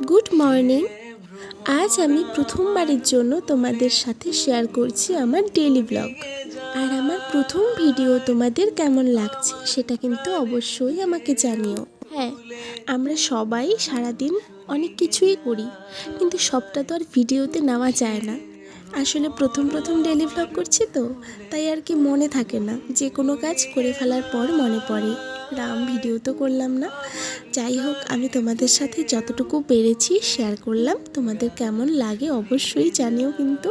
Good morning. আজ আমি প্রথমবারের জন্য তোমাদের সাথে শেয়ার করছি আমার ডেইলি ব্লগ। আর আমার প্রথম ভিডিও তোমাদের কেমন লাগছে সেটা কিন্তু অবশ্যই আমাকে জানিও। হ্যাঁ, আমরা সবাই সারাদিন অনেক কিছুই করি, কিন্তু সবটা তো আর ভিডিওতে নেওয়া যায় না। আসলে প্রথম ডেইলি ব্লগ করছি তো, তাই আর কি মনে থাকে না, যে কোনো কাজ করে ফেলার পর মনে পড়ে ভিডিও তো করলাম না। যাই হোক, আমি তোমাদের সাথে যতটুকু পেরেছি শেয়ার করলাম। তোমাদের কেমন লাগে অবশ্যই জানিও কিন্তু।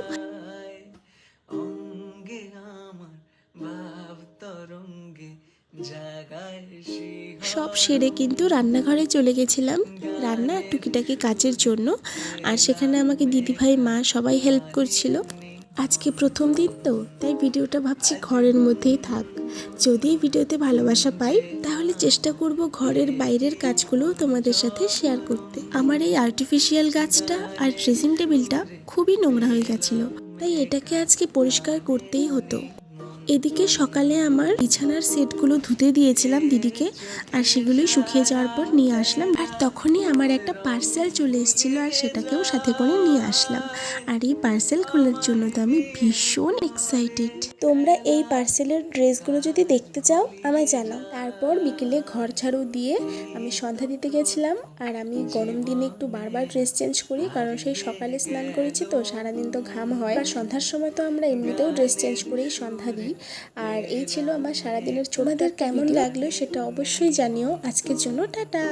সব সেরে কিন্তু রান্নাঘরে চলে গেছিলাম, রান্না আর টুকিটাকি কাজের জন্য। আর সেখানে আমাকে দিদিভাই, মা সবাই হেল্প করছিল। আজকে প্রথম দিন তো, তাই ভিডিওটা ভাবছি ঘরের মধ্যেই থাক। যদি ভিডিওতে ভালোবাসা পাই তাহলে চেষ্টা করব ঘরের বাইরের কাজগুলো তোমাদের সাথে শেয়ার করতে। আমার এই আর্টিফিশিয়াল গাছটা আর ড্রেসিং টেবিলটা খুবই নোংরা হয়ে গেছিলো, তাই এটাকে আজকে পরিষ্কার করতেই হতো। এদিকে সকালে আমার বিছানার সেটগুলো ধুতে দিয়েছিলাম দিদিকে, আর সেগুলোই শুকিয়ে যাওয়ার পর নিয়ে আসলাম। আর তখনই আমার একটা পার্সেল চলে এসেছিলো, আর সেটাকেও সাথে করে নিয়ে আসলাম। আর এই পার্সেল খোলার জন্য তো আমি ভীষণ এক্সাইটেড। তোমরা এই পার্সেলের ড্রেসগুলো যদি দেখতে চাও আমায় জানাও। তারপর বিকেলে ঘর ঝাড়ু দিয়ে আমি সন্ধ্যা দিতে গেছিলাম। আর আমি গরম দিনে একটু বারবার ড্রেস চেঞ্জ করি, কারণ সেই সকালে স্নান করেছি তো, সারাদিন তো ঘাম হয়। আর সন্ধ্যার সময় তো আমরা এমনিতেও ড্রেস চেঞ্জ করেই সন্ধ্যা দিই। আর এই ছিল আমার সারাদিনের ছোটদের কেমন লাগলো সেটা অবশ্যই জানিও। আজকের জন্য টাটা।